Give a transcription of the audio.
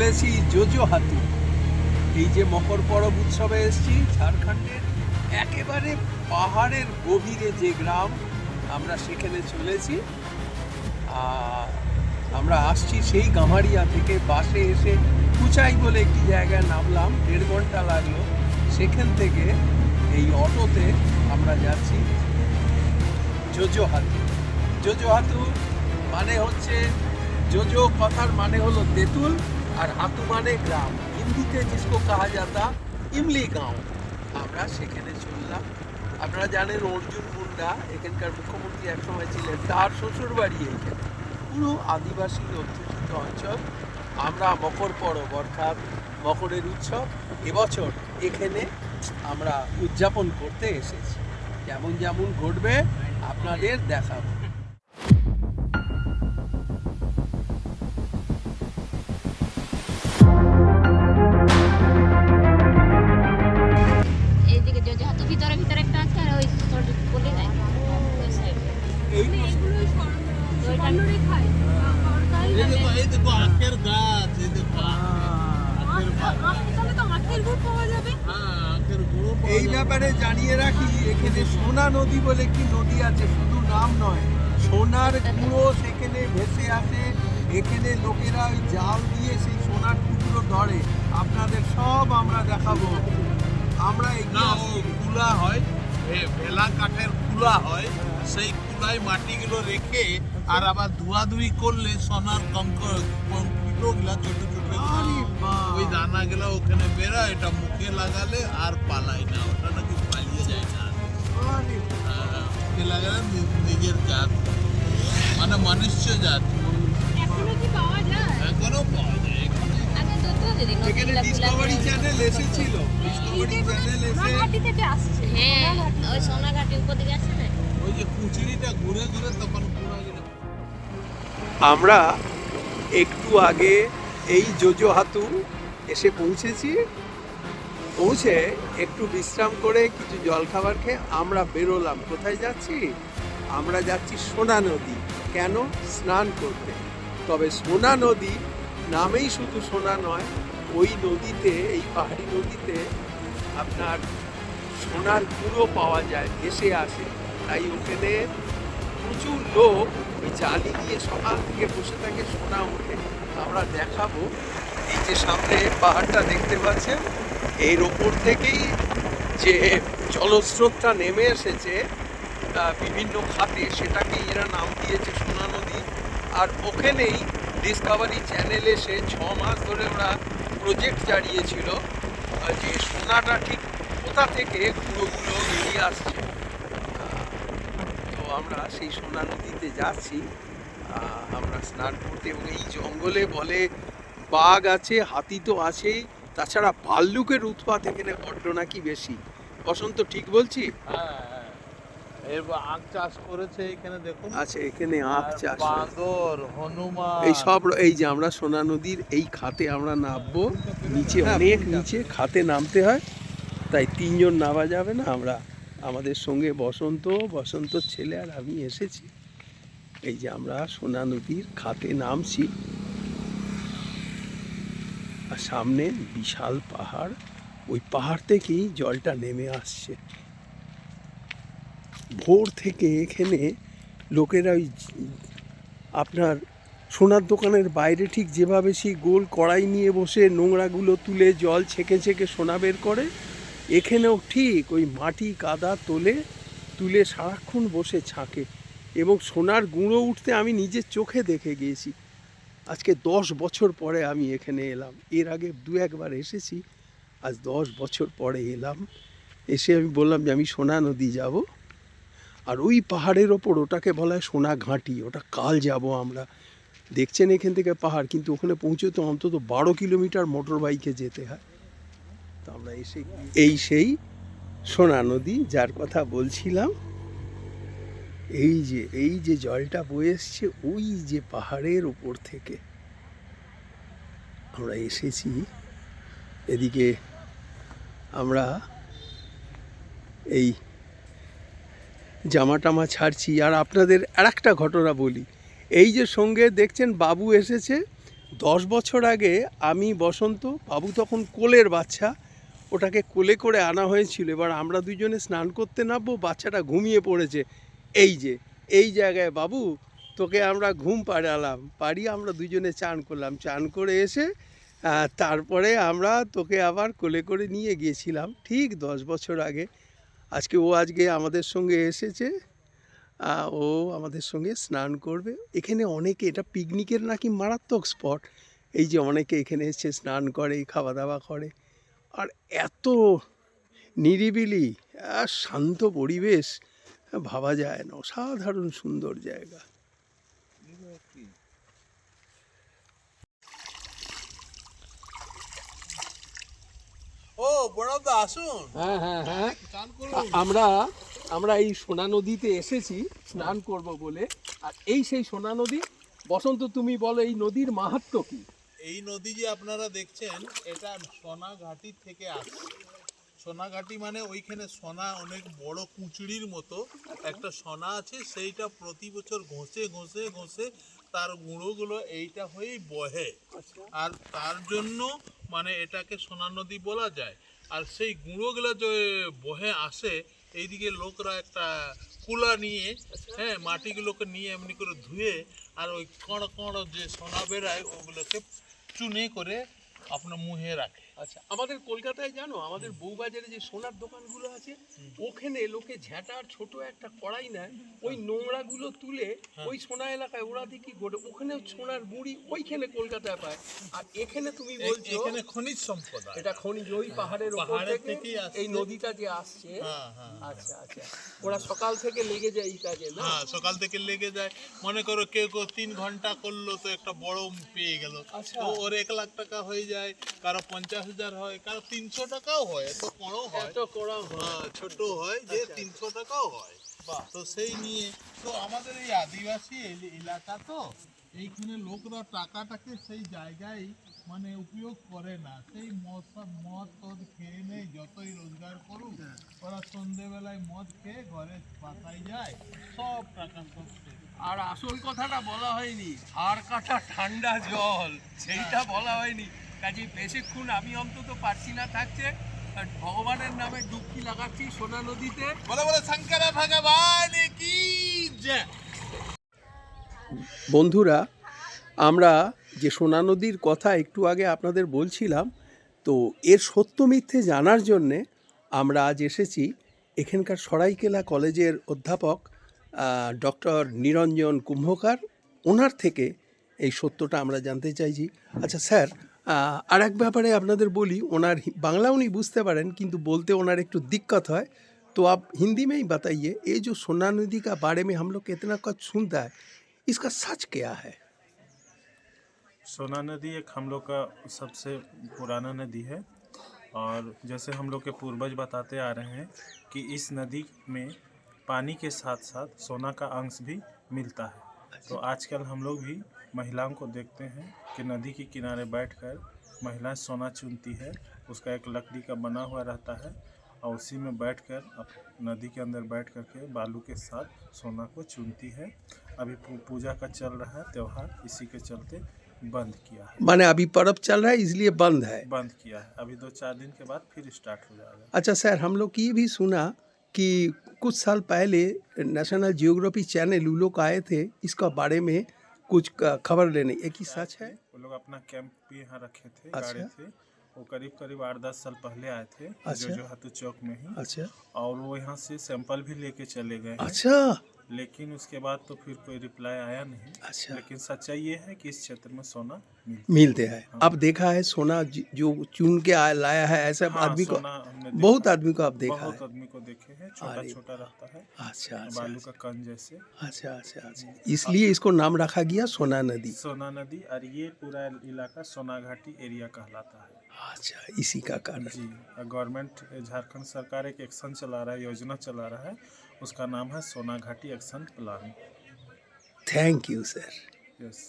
চলেছি জোজোহাতু। এই যে মকর পরব উৎসবে এসেছি, ঝাড়খণ্ডের একেবারে পাহাড়ের গভীরে যে গ্রাম, আমরা সেখানে চলেছি। আমরা আসছি সেই গামারিয়া থেকে, বাসে এসে কুচাই বলে একটি জায়গায় নামলাম, 1.5 ঘন্টা লাগলো। সেখান থেকে এই অটোতে আমরা যাচ্ছি জোজোহাতু। জোজোহাতু মানে হচ্ছে, জোজো কথার মানে হলো তেঁতুল, আর হাতু মানে গ্রাম। হিন্দিতে जिसको कहा जाता ইমলি গাঁও। আমরা সেখানে চললাম। আপনারা জানেন অর্জুন মুন্ডা এখানকার মুখ্যমন্ত্রী একসময় ছিলেন, তার শ্বশুর বাড়ি এইখানে, পুরো আদিবাসী অধ্যুষিত অঞ্চল। আমরা মকর পরব অর্থাৎ মকরের উৎসব এবছর এখানে আমরা উদযাপন করতে এসেছি। যেমন যেমন ঘটবে আপনাদের দেখাবো। এইদিকে জোজোহাতু ভিতরে ভিতরে একটা আছে, আর ওই বলে নাই ওই সাইড স্বর্ণরেখায় এই দেখো আখের গাছ, এই দেখো তাহলে তো আখের গুড় পাওয়া যাবে। হ্যাঁ, আখের গুড় এই ব্যাপারে জানিয়ে রাখি, এখানে সোনা নদী বলে একটি নদী আছে, শুধু নাম নয়, সোনার গুঁড়ো সেখানে ভেসে আসে। এখানে লোকেরা ওই জাল দিয়ে সেই সোনার টুকরো ধরে। আপনাদের সব আমরা দেখাবো। আমরা কুলা হয়, ভেলা কাঠের কুলা হয়, সেই কুলায় মাটিগুলো রেখে আর আবার ধোয়াধুয়ি করলে সোনার কঙ্করগুলা ছোট ছোট ওই দানাগুলো ওখানে বেরোয়, এটা মুখে লাগালে আর পালায় না, ওটা নাকি পালিয়ে যায় না। মুখে লাগালে নিজের জাত, মানে মনুষ্য জাত। এখনো কি পাওয়া যায়? এখনো পাওয়া যায়। আগে তো দিদি এখানে ডিসকভারি চ্যানেল এসেছিল, ডিসকভারি চ্যানেল এসে সোনাঘাটি থেকে আসছে। হ্যাঁ, ওই সোনাঘাটির উপর দিকে আছে না, ওই যে কুচিরিটা ঘুরে ঘুরে তখন পুরো আমরা একটু আগে এই জোজোহাতু এসে পৌঁছেছি। পৌঁছে একটু বিশ্রাম করে কিছু জলখাবার খেয়ে আমরা বেরোলাম। কোথায় যাচ্ছি? আমরা যাচ্ছি সোনা নদী। কেন? স্নান করতে। তবে সোনা নদী নামেই শুধু সোনা নয়, ওই নদীতে, এই পাহাড়ি নদীতে আপনার সোনার গুঁড়ো পাওয়া যায়, ভেসে আসে। তাই ওখানে প্রচুর লোক ওই জালি দিয়ে সকাল থেকে বসে থাকে, সোনা ওঠে। আমরা দেখাবো। এই যে সামনে পাহাড়টা দেখতে পাচ্ছেন, এর ওপর থেকেই যে জলস্রোতটা নেমে এসেছে বিভিন্ন খাতে, সেটাকে এরা নাম দিয়েছে সোনা নদী। আর ওখানেই ডিসকভারি চ্যানেল এসে 6 মাস ধরে ওরা প্রজেক্ট চালিয়েছিল যে সোনাটা ঠিক কোথা থেকে গুঁড়োগুলো বেরিয়ে আসছে। তো আমরা সেই সোনা নদীতে যাচ্ছি আমরা স্নান করতে। এবং এই জঙ্গলে বলে বাঘ আছে, হাতি তো আছেই, তাছাড়া ভাল্লুকের উৎপাত এখানে বড্ড নাকি বেশি। বসন্ত ঠিক বলছি? এরপর আখ চাষ করেছে এখানে, দেখুন। আচ্ছা, এখানে আখ চাষ, বাঁদর, হনুমান, এই সব। এই যে আমরা সোনা নদীর এই খাতে আমরা নামবো, নিচে অনেক নিচে খাতে নামতে হয়, তাই 3 জন নামা যাবে না। আমরা আমাদের সঙ্গে বসন্তর ছেলে আর আমি এসেছি। এই যে আমরা সোনা নদীর খাতে নামছি, আর সামনে বিশাল পাহাড়, ওই পাহাড় থেকেই জলটা নেমে আসছে। ভোর থেকে এখানে লোকেরা ওই আপনার সোনার দোকানের বাইরে ঠিক যেভাবে সেই গোল কড়াই নিয়ে বসে নোংরাগুলো তুলে জল ছেঁকে ছেঁকে সোনা বের করে, এখানেও ঠিক ওই মাটি কাদা তুলে সারাক্ষণ বসে ছাঁকে। এবং সোনার গুঁড়ো উঠতে আমি নিজের চোখে দেখে গিয়েছি। আজকে 10 বছর পরে আমি এখানে এলাম। এর আগে 2-1 বার এসেছি, আজ 10 বছর পরে এলাম। এসে আমি বললাম যে আমি সোনা নদী যাব। আর ওই পাহাড়ের ওপর ওটাকে বলা হয় সোনা ঘাঁটি, ওটা কাল যাব আমরা। দেখছেন এখান থেকে পাহাড়, কিন্তু ওখানে পৌঁছতে অন্তত 12 কিলোমিটার মোটর বাইকে যেতে হয়। তো আমরা এসে সেই সোনা নদী যার কথা বলছিলাম। এই যে জলটা বয়ে এসছে ওই যে পাহাড়ের ওপর থেকে আমরা এসেছি। এদিকে আমরা এই জামা টামা ছাড়ছি। আর আপনাদের আর একটা ঘটনা বলি। এই যে সঙ্গে দেখছেন বাবু এসেছে, 10 বছর আগে আমি বসন্ত, বাবু তখন কোলের বাচ্চা, ওটাকে কোলে করে আনা হয়েছিল। এবার আমরা দুজনে স্নান করতে নামবো, বাচ্চাটা ঘুমিয়ে পড়েছে। এই যে এই জায়গায় বাবু তোকে আমরা ঘুম পাড়িয়ে আমরা দুজনে চান করলাম। চান করে এসে তারপরে আমরা তোকে আবার কোলে করে নিয়ে গিয়েছিলাম ঠিক 10 বছর আগে। আজকে আমাদের সঙ্গে এসেছে, ও আমাদের সঙ্গে স্নান করবে। এখানে অনেকে, এটা পিকনিকের নাকি মারাত্মক স্পট। এই যে অনেকে এখানে এসে স্নান করে, খাওয়া দাওয়া করে, আর এত নিরিবিলি আর শান্ত পরিবেশ, ভাবা যায় না। অসাধারণ সুন্দর জায়গা। ও বড়দা আসুন, হ্যাঁ হ্যাঁ হ্যাঁ, চান করুন। আমরা এই সোনা নদীতে এসেছি স্নান করব বলে। আর এই সেই সোনা নদী। বসন্ত, তুমি বলো এই নদীর মাহাত্ম্য কি? এই নদী যে আপনারা দেখছেন, এটা সোনাঘাটি থেকে আসছে। সোনাঘাটি মানে ওইখানে সোনা, অনেক বড় কুচড়ির মতো একটা সোনা আছে, সেইটা প্রতি বছর ঘষে ঘষে ঘষে তার গুঁড়োগুলো এইটা হয়েই বহে। আর তার জন্য মানে এটাকে সোনা নদী বলা যায়। আর সেই গুঁড়োগুলো যে বহে আসে, এইদিকে লোকরা একটা কুলা নিয়ে, হ্যাঁ, মাটিগুলোকে নিয়ে এমনি করে ধুয়ে, আর ওই কড় কড় যে সোনা বেরায় ওগুলোকে চুনে করে আপনার মুহে রাখে। আচ্ছা, আমাদের কলকাতায় জানো, আমাদের বউবাজারে যে সোনার দোকানগুলো আছে, ওখানে লোকে ঝ্যাঁটার ছোট একটা কড়াই নেয়, ওই নোংরাগুলো তুলে ওই সোনা এলাকায় ওরা দেখি ওখানে সোনার গুঁড়ি ওইখানে কলকাতায় পায়। আর এখানে তুমি বলছো এখানে খনিজ সম্পদ আছে। এটা খনিজ, ওই পাহাড়ের উপর পাহাড়ের থেকে থেকেই আসছে। এই নদীটা যে আসছে। হ্যাঁ, হ্যাঁ। আচ্ছা আচ্ছা, ওরা সকাল থেকে লেগে যায় এই কাজে না? হ্যাঁ, সকাল থেকে লেগে যায়। মনে করো কেউ 3 ঘন্টা করলো তো একটা বড় পেয়ে গেল, আচ্ছা। তো ওর 1 লাখ টাকা হয়ে যায়, কারো 50,000 হয়, কারো 300 টাকাও হয়, এত বড় হয়, এত করা হয়। হ্যাঁ, ছোট হয় যে আচ্ছা। 300 টাকাও হয়। তো সেই নিয়ে তো আমাদের এই আদিবাসী এলাকা, তো এইখানে লোকরা টাকাটাকে সেই জায়গায় মানে উপয়োগ করে না। সেই মদ টদ খেয়ে নেয়, যতই রোজগার করুক, ওরা সন্ধেবেলায় মদ খেয়ে ঘরে বাসায় যায়, সব টাকা সব শেষ। আর আসল কথাটা বলা হয়নি, হাড় কাটা ঠান্ডা জল, সেইটা বলা হয়নি। কাজে বেশিক্ষণ আমি অন্তত পারছি না থাকছে। আর ভগবানের নামে ডুবকি লাগাচ্ছি সোনা নদীতে। বলে বলে শঙ্কর ভগবান কি জয়। বন্ধুরা, আমরা যে সোনা নদীর কথা একটু আগে আপনাদের বলছিলাম, তো এর সত্য মিথ্যে জানার জন্যে আমরা আজ এসেছি এখানকার সরাইকেলা কলেজের অধ্যাপক ডক্টর নিরঞ্জন কুম্ভকার। ওনার থেকে এই সত্যটা আমরা জানতে চাইছি। আচ্ছা স্যার, আর এক ব্যাপারে আপনাদের বলি, ওনার বাংলা উনি বুঝতে পারেন কিন্তু বলতে ওনার একটু दिक्कत হয়, तो आप हिंदी में ही बताइए, ये जो सोना नदी का बारे में हम लोग कितना कुछ सुनता है, इसका सच क्या है? सोना नदी एक हम लोग का सबसे पुराना नदी है, और जैसे हम लोग के पूर्वज बताते आ रहे हैं कि इस नदी में पानी के साथ साथ सोना का अंश भी मिलता है। तो आजकल हम लोग भी महिलाओं को देखते हैं कि नदी के किनारे बैठकर महिलाएं सोना चुनती है। उसका एक लकड़ी का बना हुआ रहता है, और उसी में बैठकर नदी के अंदर बैठ कर के बालू के साथ सोना को चुनती है। अभी पूजा का चल रहा है त्यौहार, इसी के चलते बंद किया है। माने अभी पर्व चल रहा है इसलिए बंद है। बंद किया है, अभी 2-4 दिन के बाद फिर स्टार्ट हो जाएगा। अच्छा सर, हम लोग ये भी सुना कि कुछ साल पहले नेशनल जियोग्राफी चैनल वो लोग आए थे इसका बारे में कुछ खबर लेने, ये की सच है? वो लोग अपना कैंप भी यहाँ रखे थे, अच्छा। गाड़े थे। वो करीब 8-10 साल पहले आए थे, अच्छा। जो हाथू चौक में ही। अच्छा और वो यहाँ से सैंपल भी लेके चले गए हैं। अच्छा लेकिन उसके बाद तो फिर कोई रिप्लाई आया नहीं। अच्छा, लेकिन सच्चाई ये है कि इस क्षेत्र में सोना मिलते हैं। अब देखा है सोना जो चुन के लाया है, ऐसा हाँ, आदमी को, सोना हमने देखा बहुत है। आदमी को आप देखा बहुत है। आदमी को देखे हैं, छोटा अरे छोटा रहता है, अच्छा अच्छा बालू का कण जैसे। अच्छा अच्छा अच्छा, इसलिए इसको नाम रखा गया सोना नदी। सोना नदी, और ये पूरा इलाका सोनाघाटी एरिया कहलाता है। अच्छा, इसी का कारण। जी, गवर्नमेंट झारखंड सरकार एक एक्शन चला रहा है, योजना चला रहा है, उसका नाम है Sonaghati action plan. Thank you sir. Yes.